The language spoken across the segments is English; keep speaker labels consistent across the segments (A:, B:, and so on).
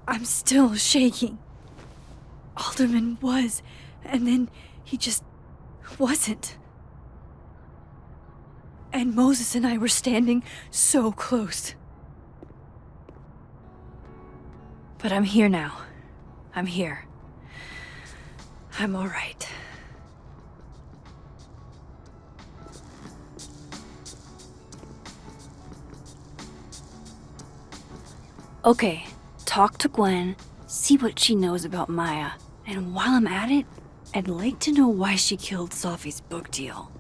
A: I'm still shaking. Alderman was, and then he just wasn't. And Moses and I were standing so close. But I'm here now. I'm here. I'm all right. Okay, talk to Gwen, see what she knows about Maya, and while I'm at it, I'd like to know why she killed Sophie's book deal.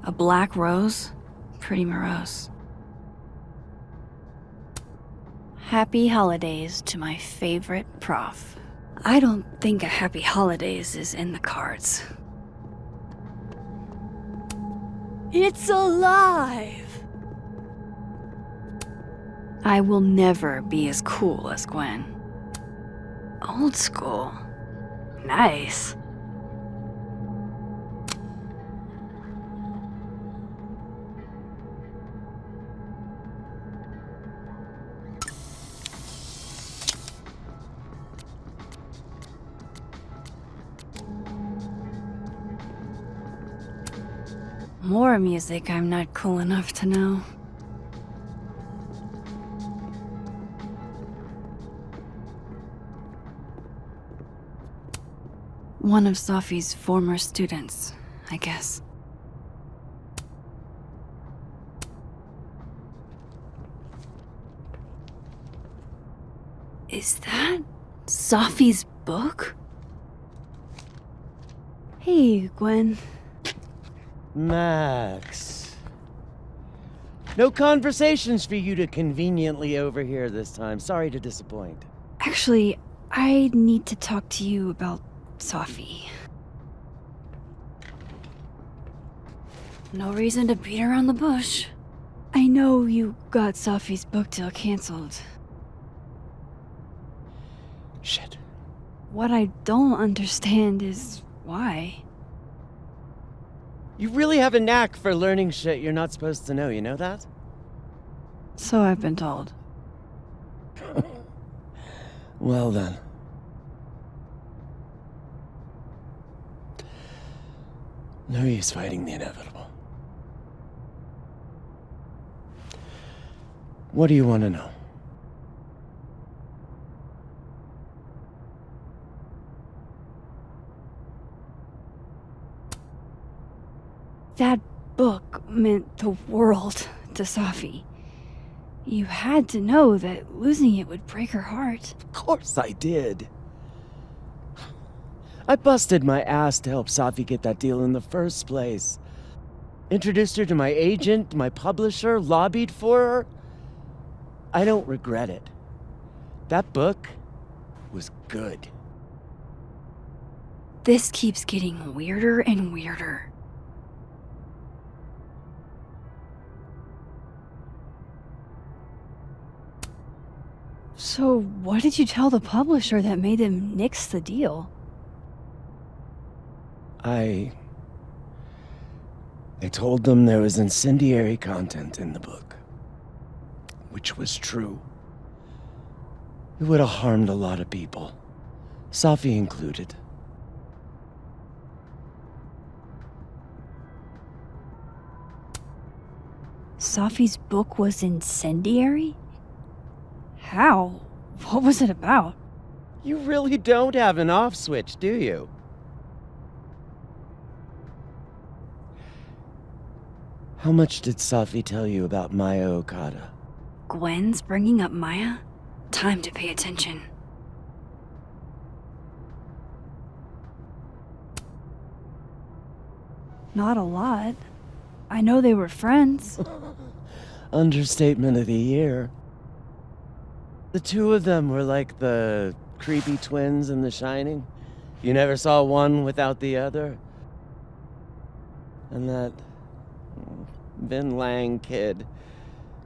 A: A black rose? Pretty morose. Happy holidays to my favorite prof. I don't think a happy holidays is in the cards. It's alive! I will never be as cool as Gwen. Old school. Nice. More music I'm not cool enough to know. One of Sophie's former students, I guess. Is that Sophie's book? Hey, Gwen.
B: Max. No conversations for you to conveniently overhear this time. Sorry to disappoint.
A: Actually, I need to talk to you about Sophie. No reason to beat around the bush. I know you got Sophie's book deal canceled.
B: Shit.
A: What I don't understand is why.
B: You really have a knack for learning shit you're not supposed to know, you know that?
A: So I've been told.
B: Well then. No use fighting the inevitable. What do you want to know?
A: That book meant the world to Sophie. You had to know that losing it would break her heart.
B: Of course I did. I busted my ass to help Sophie get that deal in the first place. Introduced her to my agent, my publisher, lobbied for her. I don't regret it. That book was good.
A: This keeps getting weirder and weirder. So, what did you tell the publisher that made them nix the deal?
B: I told them there was incendiary content in the book, which was true. It would have harmed a lot of people, Sophie included.
A: Sophie's book was incendiary? How? What was it about?
B: You really don't have an off switch, do you? How much did Sophie tell you about Maya Okada?
A: Gwen's bringing up Maya? Time to pay attention. Not a lot. I know they were friends.
B: Understatement of the year. The two of them were like the creepy twins in The Shining. You never saw one without the other. And that Vin Lang kid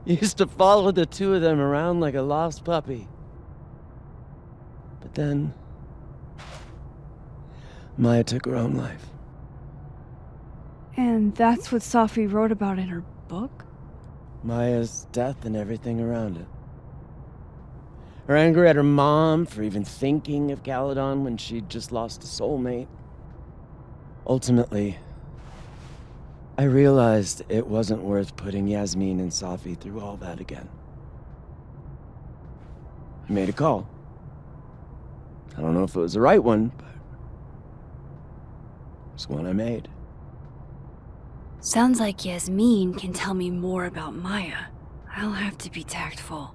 B: used to follow the two of them around like a lost puppy. But then Maya took her own life.
A: And that's what Sophie wrote about in her book?
B: Maya's death and everything around it. Her anger at her mom for even thinking of Caledon when she'd just lost a soulmate. Ultimately, I realized it wasn't worth putting Yasmin and Safi through all that again. I made a call. I don't know if it was the right one, but it's one I made.
A: Sounds like Yasmin can tell me more about Maya. I'll have to be tactful.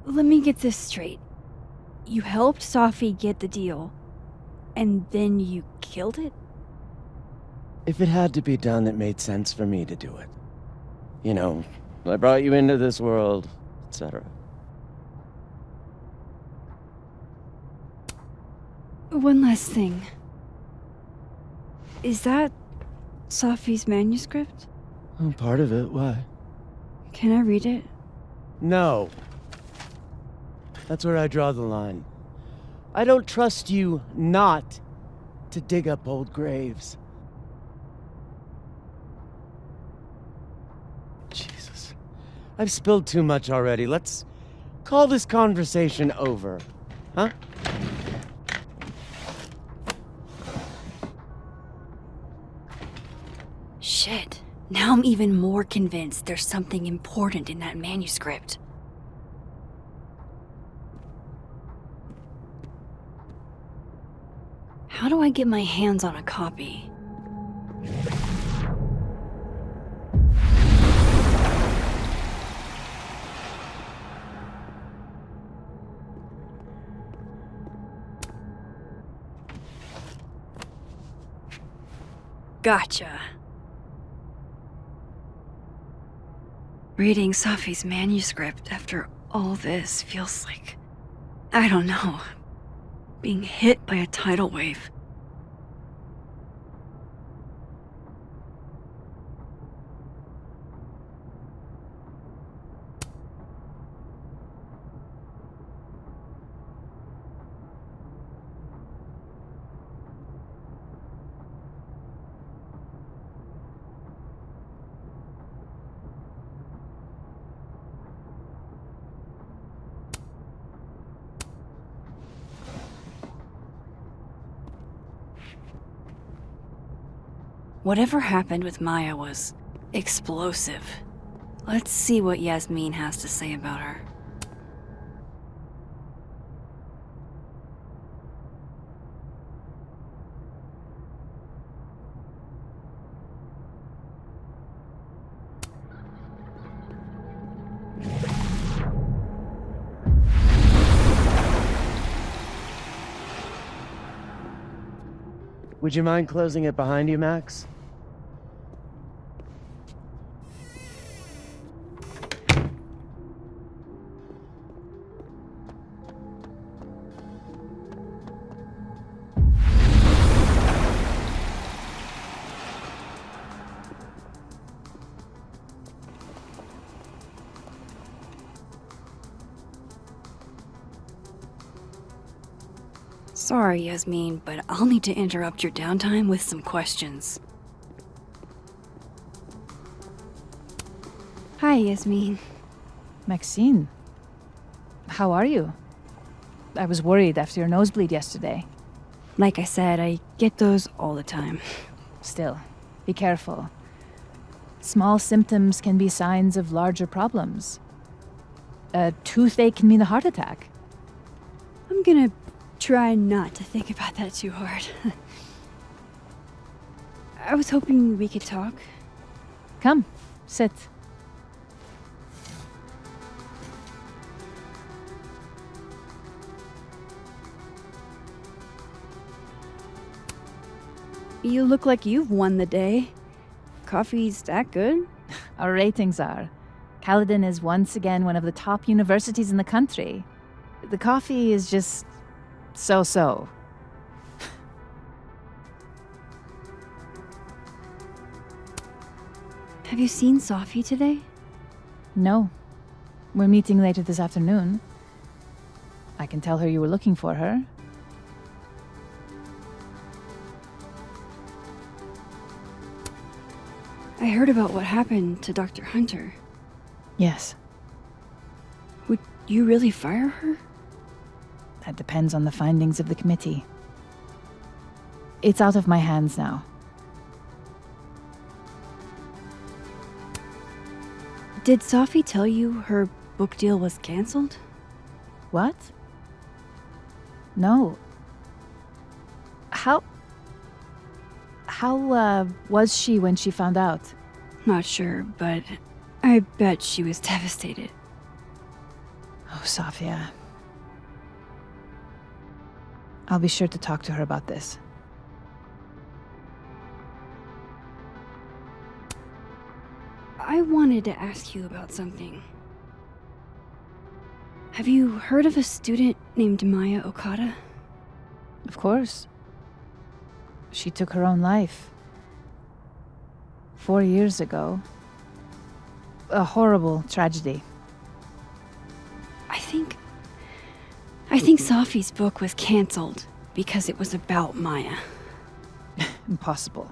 A: Let me get this straight. You helped Safi get the deal, and then you killed it?
B: If it had to be done, it made sense for me to do it. You know, I brought you into this world, etc.
A: One last thing. Is that Safi's manuscript?
B: Oh, part of it, why?
A: Can I read it?
B: No. That's where I draw the line. I don't trust you not to dig up old graves. Jesus. I've spilled too much already. Let's call this conversation over. Huh?
A: Shit. Now I'm even more convinced there's something important in that manuscript. How do I get my hands on a copy? Gotcha. Reading Safi's manuscript after all this feels like, I don't know, being hit by a tidal wave. Whatever happened with Maya was explosive. Let's see what Yasmin has to say about her.
B: Would you mind closing it behind you, Max?
A: Sorry, Yasmin, but I'll need to interrupt your downtime with some questions. Hi, Yasmin.
C: Maxine, how are you? I was worried after your nosebleed yesterday.
A: Like I said, I get those all the time.
C: Still, be careful. Small symptoms can be signs of larger problems. A toothache can mean a heart attack.
A: I'm gonna try not to think about that too hard. I was hoping we could talk.
C: Come, sit.
A: You look like you've won the day. Coffee's that good?
C: Our ratings are. Caledon is once again one of the top universities in the country. The coffee is just so-so.
A: Have you seen Safi today?
C: No. We're meeting later this afternoon. I can tell her you were looking for her.
A: I heard about what happened to Dr. Hunter.
C: Yes,
A: Would you really fire her?
C: that depends on the findings of the committee. It's out of my hands now.
A: Did Sophie tell you her book deal was canceled?
C: What? No. How was she when she found out?
A: Not sure, but I bet she was devastated.
C: Oh, Sophia. I'll be sure to talk to her about this.
A: I wanted to ask you about something. Have you heard of a student named Maya Okada?
C: Of course. She took her own life. 4 years ago. A horrible tragedy.
A: I think Sophie's book was canceled because it was about Maya.
C: Impossible.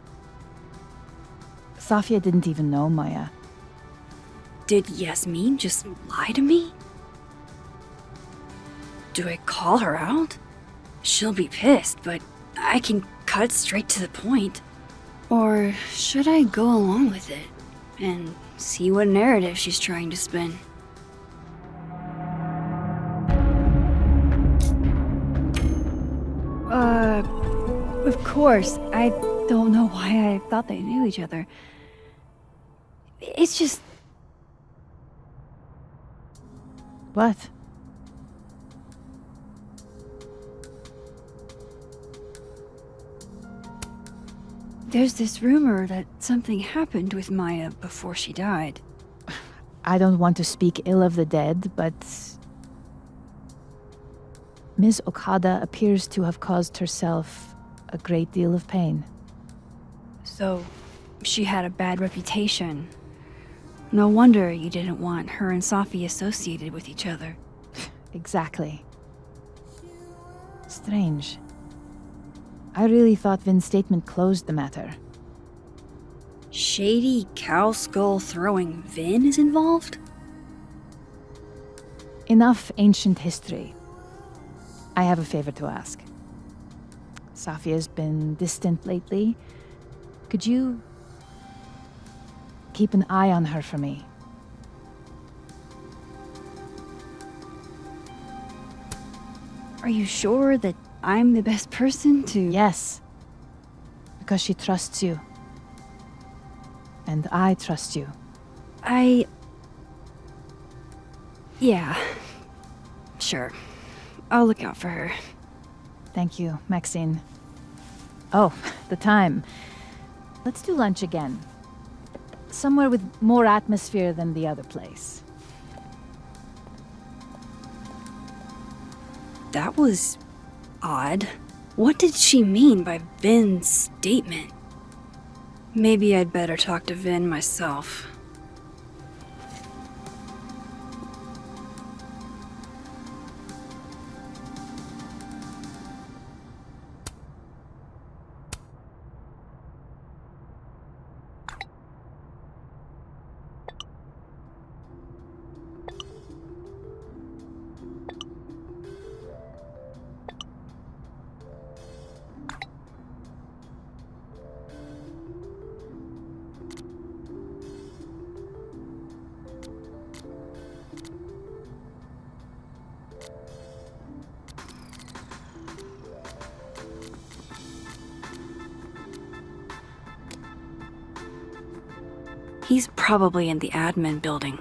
C: Sophia didn't even know Maya.
A: Did Yasmin just lie to me? Do I call her out? She'll be pissed, but I can cut straight to the point. Or should I go along with it and see what narrative she's trying to spin? Of course. I don't know why I thought they knew each other. It's just...
C: What?
A: There's this rumor that something happened with Maya before she died.
C: I don't want to speak ill of the dead, but Ms. Okada appears to have caused herself a great deal of pain.
A: So, she had a bad reputation. No wonder you didn't want her and Sophie associated with each other.
C: Exactly. Strange. I really thought Vin's statement closed the matter.
A: Shady cow skull throwing Vin is involved?
C: Enough ancient history. I have a favor to ask. Sophia's been distant lately. Could you keep an eye on her for me?
A: Are you sure that I'm the best person to...
C: Yes. Because she trusts you. And I trust you.
A: Yeah. Sure. I'll look out for her.
C: Thank you, Maxine. Oh, the time. Let's do lunch again. Somewhere with more atmosphere than the other place.
A: That was... odd. What did she mean by Vin's statement? Maybe I'd better talk to Vin myself. He's probably in the admin building.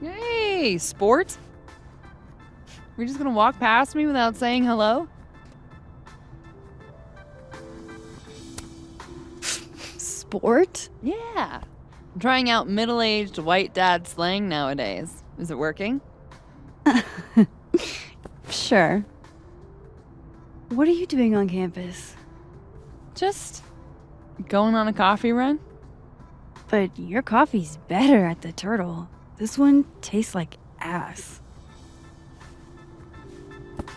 D: Hey, sport? We're just gonna walk past me without saying hello?
A: Sport?
D: Yeah. I'm trying out middle-aged white dad slang nowadays. Is it working?
A: Sure. What are you doing on campus?
D: Just going on a coffee run?
A: But your coffee's better at the Turtle. This one tastes like ass.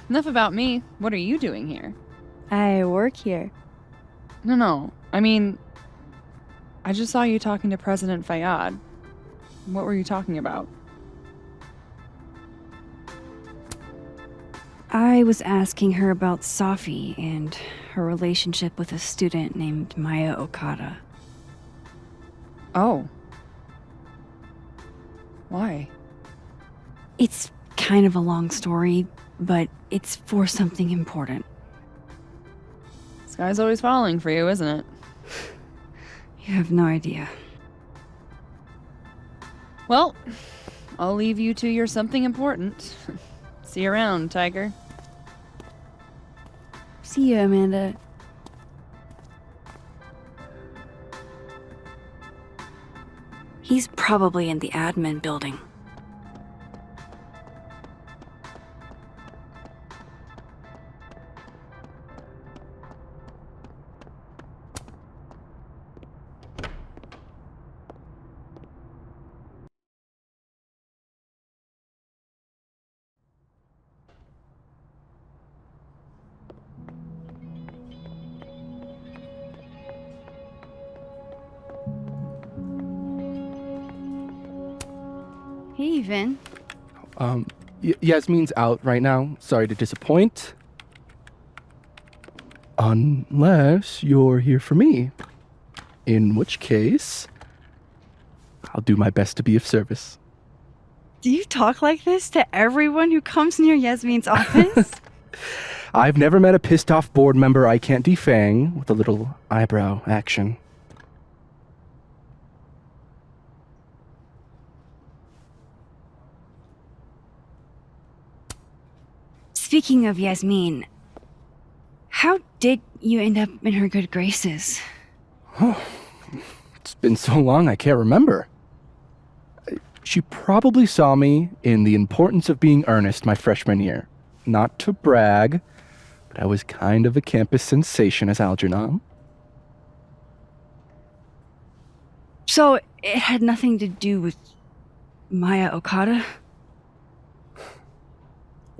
D: Enough about me. What are you doing here?
A: I work here.
D: No. I mean, I just saw you talking to President Fayyad. What were you talking about?
A: I was asking her about Safi and her relationship with a student named Maya Okada.
D: Oh. Why?
A: It's kind of a long story, but it's for something important.
D: This guy's always falling for you, isn't it?
A: You have no idea.
D: Well, I'll leave you to your something important. See you around, Tiger.
A: See you, Amanda. He's probably in the admin building. Hey, Vin.
E: Yasmin's out right now. Sorry to disappoint. Unless you're here for me. In which case, I'll do my best to be of service.
A: Do you talk like this to everyone who comes near Yasmin's office?
E: I've never met a pissed off board member I can't defang with a little eyebrow action.
A: Speaking of Yasmin, how did you end up in her good graces?
E: It's been so long I can't remember. She probably saw me in The Importance of Being Earnest my freshman year. Not to brag, but I was kind of a campus sensation as Algernon.
A: So it had nothing to do with Maya Okada?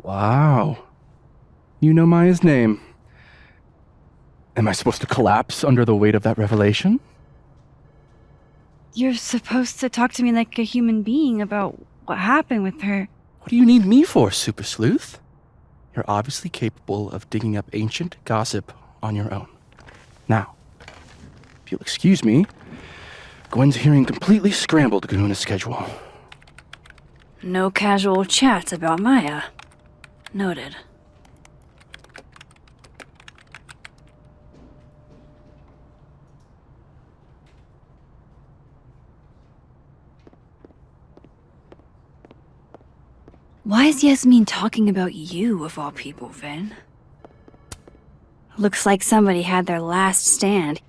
E: Wow. You know Maya's name. Am I supposed to collapse under the weight of that revelation?
A: You're supposed to talk to me like a human being about what happened with her.
E: What do you need me for, Super Sleuth? You're obviously capable of digging up ancient gossip on your own. Now, if you'll excuse me, Gwen's hearing completely scrambled Kahuna's schedule.
A: No casual chats about Maya. Noted. Why is Yasmin talking about you, of all people, Vin? Looks like somebody had their last stand.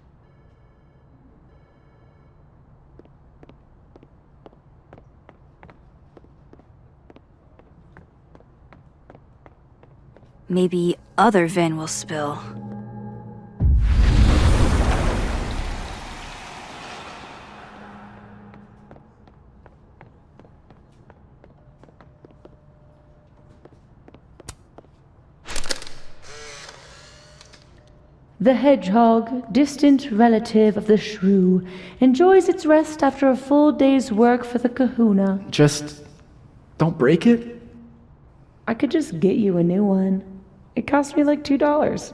A: Maybe other Vin will spill.
F: The hedgehog, distant relative of the shrew, enjoys its rest after a full day's work for the kahuna.
E: Just don't break it?
F: I could just get you a new one. It cost me like $2.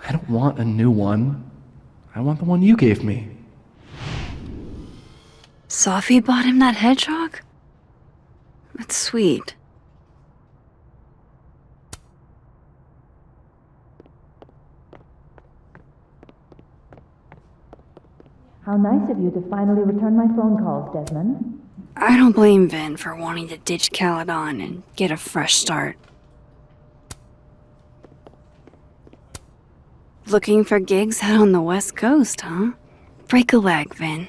E: I don't want a new one. I want the one you gave me.
A: Safi bought him that hedgehog? That's sweet.
F: How nice of you to finally return my phone calls, Desmond.
A: I don't blame Vin for wanting to ditch Caledon and get a fresh start. Looking for gigs out on the West Coast, huh? Break a leg, Vin.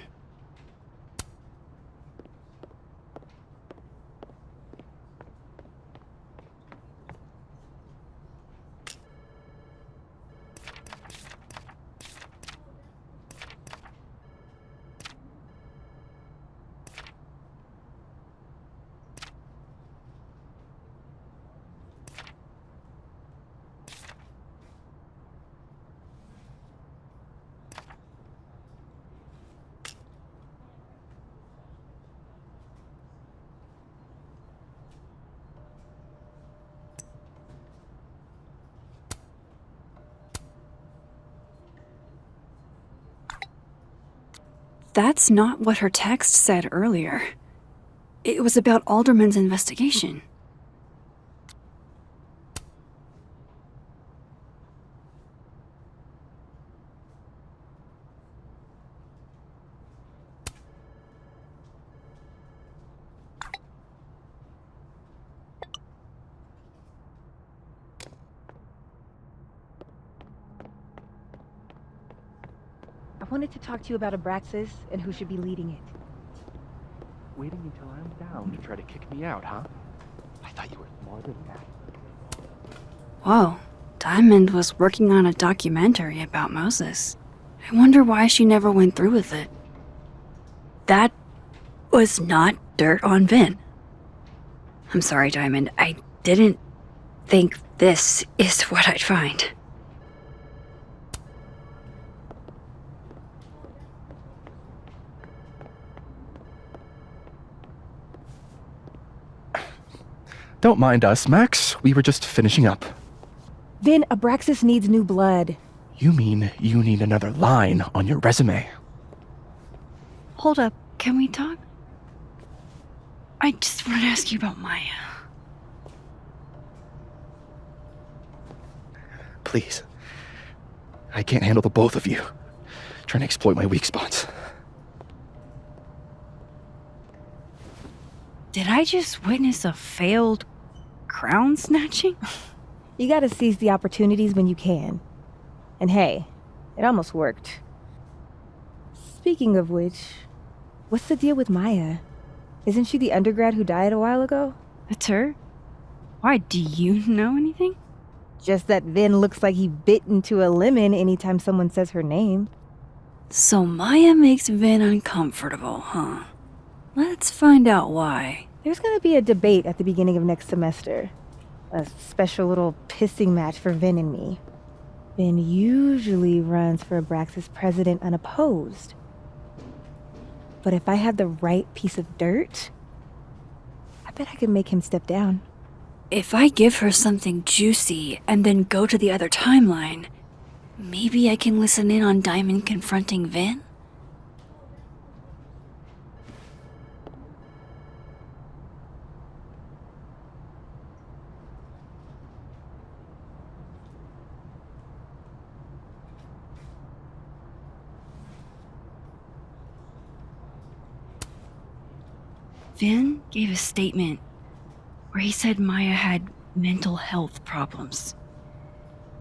A: that's not what her text said earlier. It was about Alderman's investigation.
G: I wanted to talk to you about Abraxas and who should be leading it.
E: Waiting until I'm down to try to kick me out, huh? I thought you were more than that.
A: Whoa, Diamond was working on a documentary about Moses. I wonder why she never went through with it. That was not dirt on Vin. I'm sorry, Diamond. I didn't think this is what I'd find.
E: Don't mind us, Max. We were just finishing up.
G: Vin, Abraxas needs new blood.
E: You mean you need another line on your resume?
A: Hold up, can we talk? I just want to ask you about Maya.
E: Please. I can't handle the both of you. Trying to exploit my weak spots.
A: Did I just witness a failed crown snatching?
G: You gotta seize the opportunities when you can. And hey, it almost worked. Speaking of which, what's the deal with Maya? Isn't she the undergrad who died a while ago?
A: That's her? Why, do you know anything?
G: Just that Vin looks like he bit into a lemon anytime someone says her name.
A: So Maya makes Vin uncomfortable, huh? Let's find out why.
G: There's gonna be a debate at the beginning of next semester. A special little pissing match for Vin and me. Vin usually runs for Abraxas president unopposed. But if I had the right piece of dirt, I bet I could make him step down.
A: If I give her something juicy and then go to the other timeline, maybe I can listen in on Diamond confronting Vin? Vin gave a statement where he said Maya had mental health problems.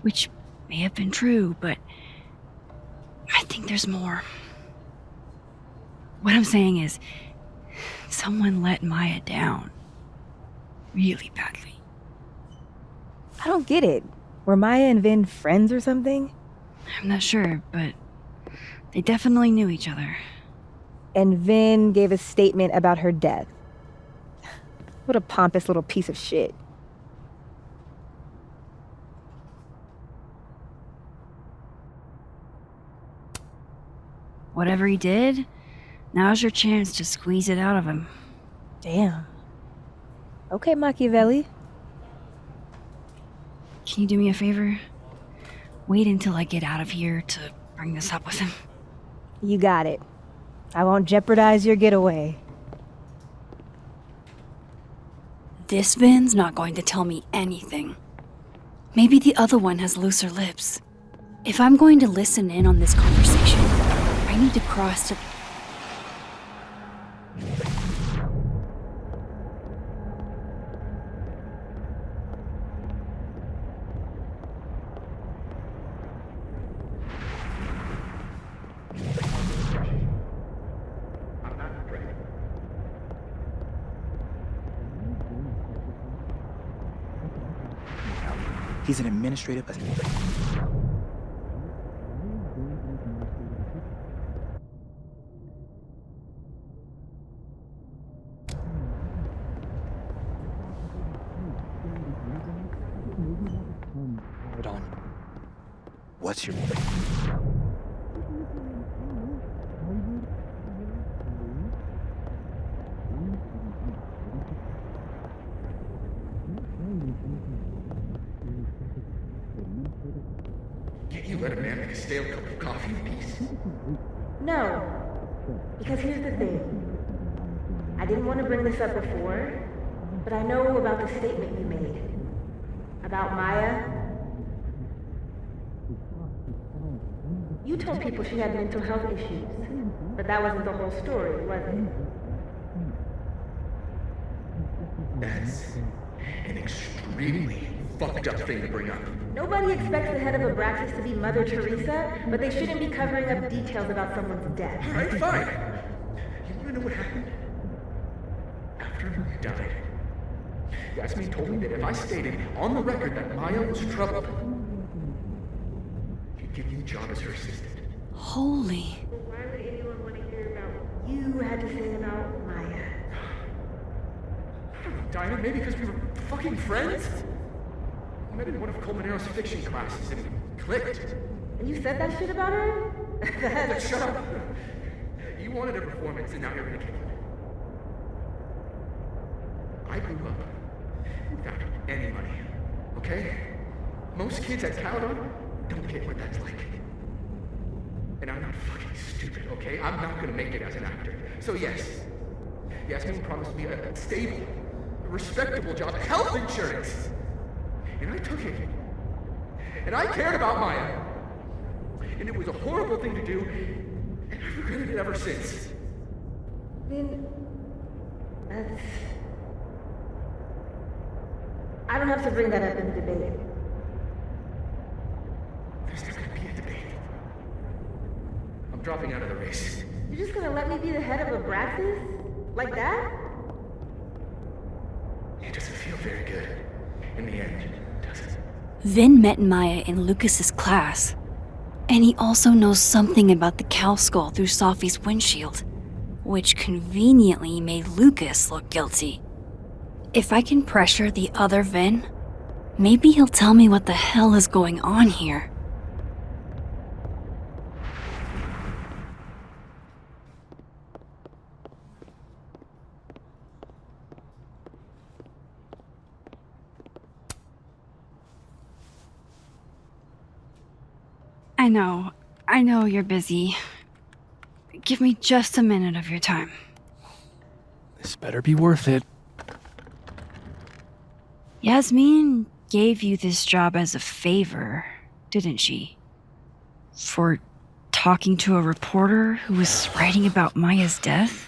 A: Which may have been true, but I think there's more. What I'm saying is, someone let Maya down. Really badly.
G: I don't get it. Were Maya and Vin friends or something?
A: I'm not sure, but they definitely knew each other.
G: And Vin gave a statement about her death. What a pompous little piece of shit.
A: Whatever he did, now's your chance to squeeze it out of him.
G: Damn. Okay, Machiavelli.
A: Can you do me a favor? Wait until I get out of here to bring this up with him.
G: You got it. I won't jeopardize your getaway.
A: This Vin's not going to tell me anything. Maybe the other one has looser lips. If I'm going to listen in on this conversation, I need to cross to...
H: He's an administrative assistant. Hold on. What's your...
I: Can't you let a man make a stale cup of coffee in peace?
F: No.
G: Because here's the thing. I didn't want to bring this up before, but I know about the statement you made. About Maya. You told people she had mental health issues, but that wasn't the whole story, was it?
I: That's an extremely fucked up thing to bring up.
G: Nobody expects the head of Abraxas to be Mother Teresa, but they shouldn't be covering up details about someone's death.
I: Alright, fine. You wanna know what happened? After Maya died, Yasmin told me that if I stated on the record that Maya was troubled, she'd give me a job as her assistant.
A: Holy.
G: Why would anyone want to hear about what you had to say about Maya?
I: I don't know, Dinah, maybe because we were fucking friends? I met in one of Colmenaro's fiction classes and it clicked.
G: And you said that shit about her?
I: Shut up! You wanted a performance and now you're gonna kill it. I grew up without any money, okay? Most kids at Caledon don't get what that's like. And I'm not fucking stupid, okay? I'm not gonna make it as an actor. So yes, Yasmin promised me a stable, respectable job, health insurance. And I took it. And I cared about Maya. And it was a horrible thing to do, and I've regretted it ever since.
G: Then, that's... I don't have to bring that up in the debate.
I: There's not gonna be a debate. I'm dropping out of the race.
G: You're just gonna let me be the head of Abraxas? Like that?
I: It doesn't feel very good in the end, does it?
A: Vin met Maya in Lucas's class, and he also knows something about the cow skull through Sophie's windshield, which conveniently made Lucas look guilty. If I can pressure the other Vin, maybe he'll tell me what the hell is going on here. I know you're busy. Give me just a minute of your time.
E: This better be worth it.
A: Yasmin gave you this job as a favor, didn't she? For talking to a reporter who was writing about Maya's death?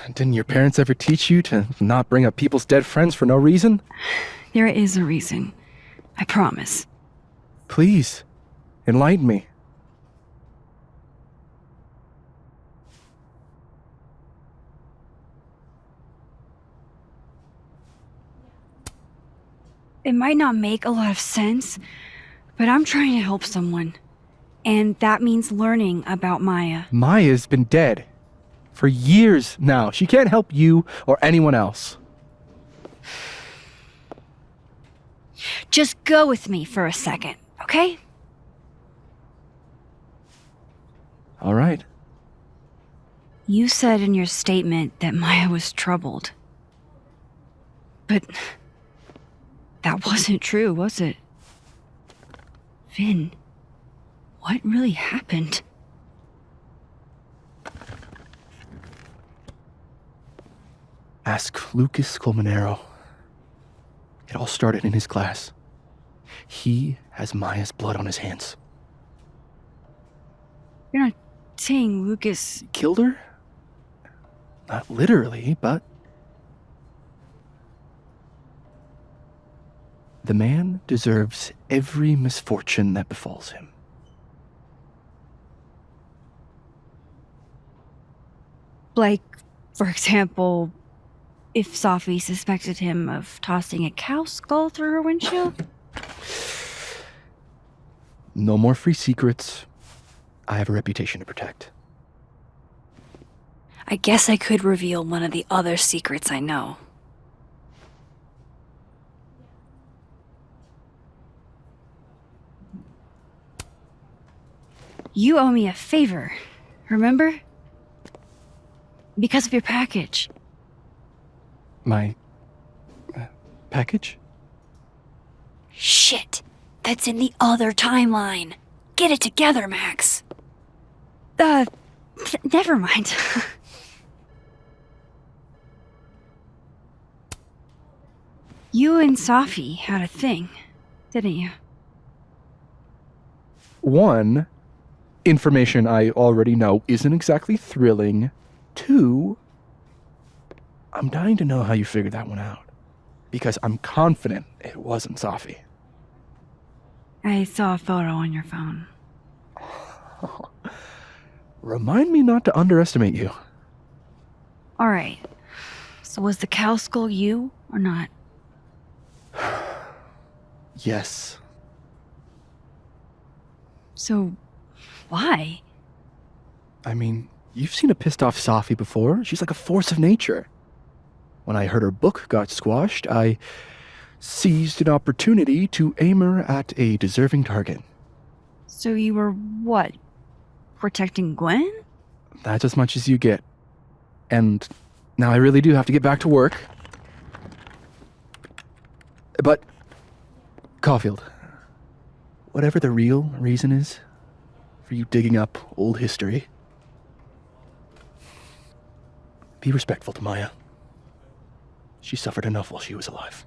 E: Didn't your parents ever teach you to not bring up people's dead friends for no reason?
A: There is a reason. I promise.
E: Please, enlighten me.
A: It might not make a lot of sense, but I'm trying to help someone. And that means learning about Maya.
E: Maya's been dead for years now. She can't help you or anyone else.
A: Just go with me for a second, okay?
E: All right.
A: You said in your statement that Maya was troubled. But that wasn't true, was it? Vin, what really happened?
E: Ask Lucas Colmenero. It all started in his class. He has Maya's blood on his hands.
A: You're not saying Lucas...
E: Killed her? Not literally, but... The man deserves every misfortune that befalls him.
A: Like, for example, if Sophie suspected him of tossing a cow skull through her windshield?
E: No more free secrets. I have a reputation to protect.
A: I guess I could reveal one of the other secrets I know. You owe me a favor, remember? Because of your package.
E: My... package?
A: Shit! That's in the other timeline! Get it together, Max! Never mind. You and Safi had a thing, didn't you?
E: One, information I already know isn't exactly thrilling. Two, I'm dying to know how you figured that one out. Because I'm confident it wasn't Safi.
A: I saw a photo on your phone.
E: Remind me not to underestimate you.
A: Alright. So was the cow skull you, or not?
E: Yes.
A: So, why?
E: I mean, you've seen a pissed off Safi before. She's like a force of nature. When I heard her book got squashed, I seized an opportunity to aim her at a deserving target.
A: So you were what? Protecting Gwen?
E: That's as much as you get. And now I really do have to get back to work. But, Caulfield, whatever the real reason is for you digging up old history, be respectful to Maya. She suffered enough while she was alive.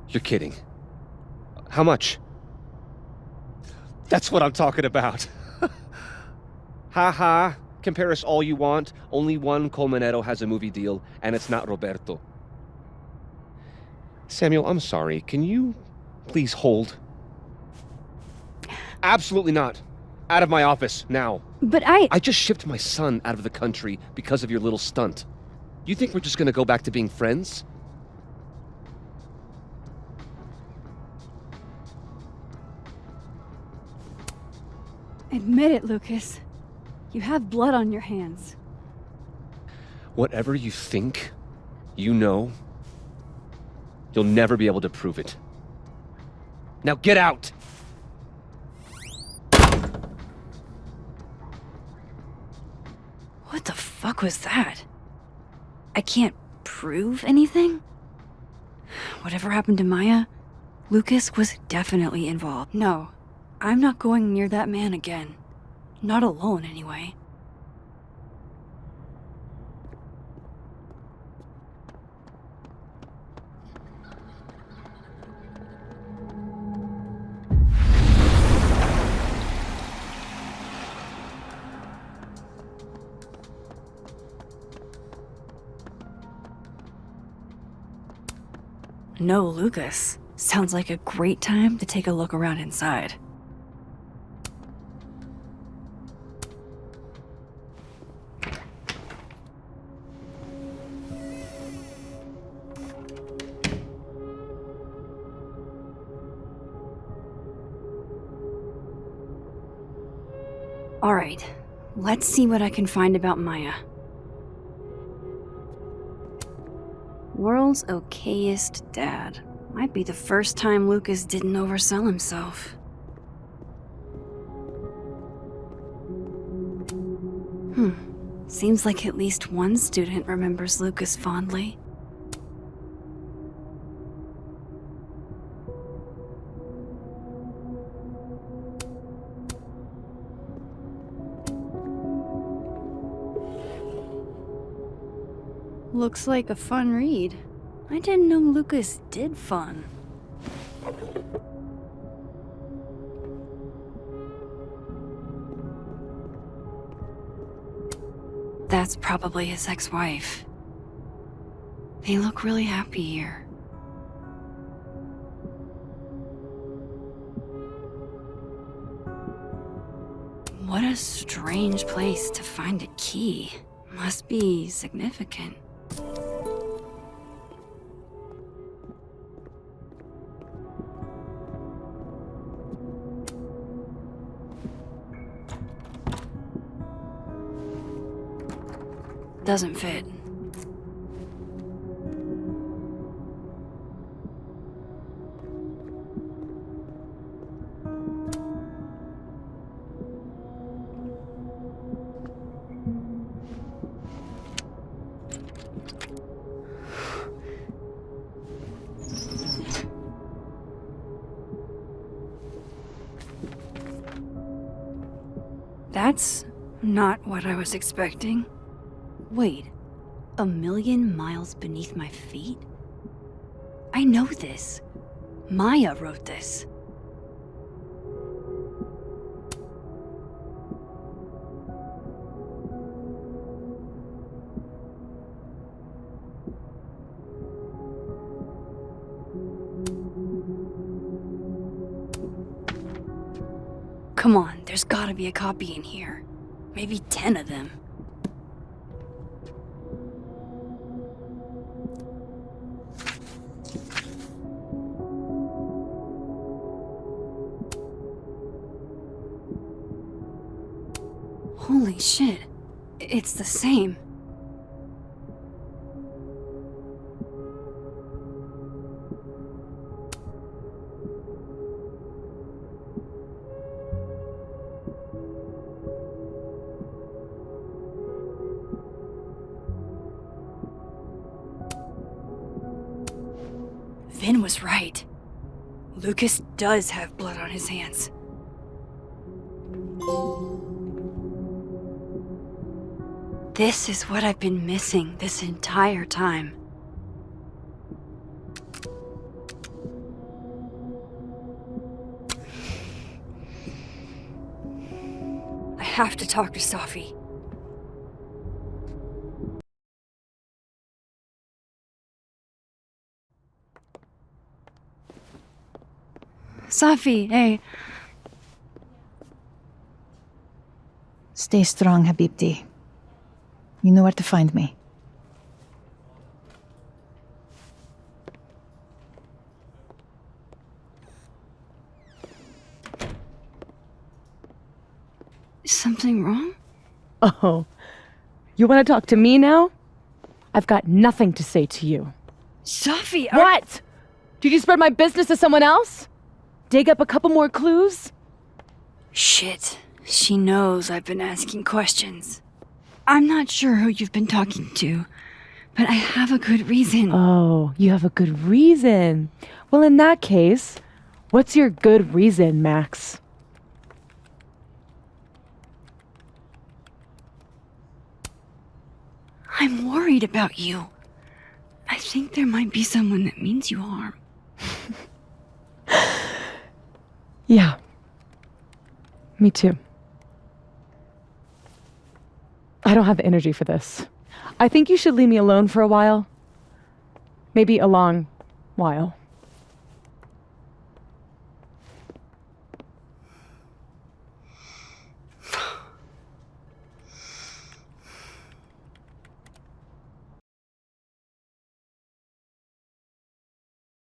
J: You're kidding. How much? That's what I'm talking about. Ha ha. Compare us all you want. Only one Colmenero has a movie deal, and it's not Roberto. Samuel, I'm sorry. Can you please hold? Absolutely not. Out of my office, now.
A: But I
J: just shipped my son out of the country because of your little stunt. You think we're just gonna go back to being friends?
A: Admit it, Lucas. You have blood on your hands.
J: Whatever you think, you know, you'll never be able to prove it. Now get out!
A: What the fuck was that? I can't prove anything? Whatever happened to Maya, Lucas was definitely involved. No, I'm not going near that man again. Not alone, anyway. No, Lucas. Sounds like a great time to take a look around inside. Alright, let's see what I can find about Maya. World's okayest dad. Might be the first time Lucas didn't oversell himself. Seems like at least one student remembers Lucas fondly. Looks like a fun read. I didn't know Lucas did fun. That's probably his ex-wife. They look really happy here. What a strange place to find a key. Must be significant. Doesn't fit. That's not what I was expecting. Wait, 1,000,000 miles beneath my feet? I know this. Maya wrote this. Come on, there's gotta be a copy in here. Maybe 10 of them. Holy shit. It's the same. Vin was right. Lucas does have blood on his hands. This is what I've been missing this entire time. I have to talk to Safi. Safi, hey.
C: Stay strong, Habibti. You know where to find me.
A: Is something wrong?
K: Oh, you want to talk to me now? I've got nothing to say to you.
A: Safi,
K: What? Did you spread my business to someone else? Dig up a couple more clues?
A: Shit. She knows I've been asking questions. I'm not sure who you've been talking to, but I have a good reason.
K: Oh, you have a good reason. Well, in that case, what's your good reason, Max?
A: I'm worried about you. I think there might be someone that means you harm.
K: Yeah. Me too. I don't have the energy for this. I think you should leave me alone for a while. Maybe a long while.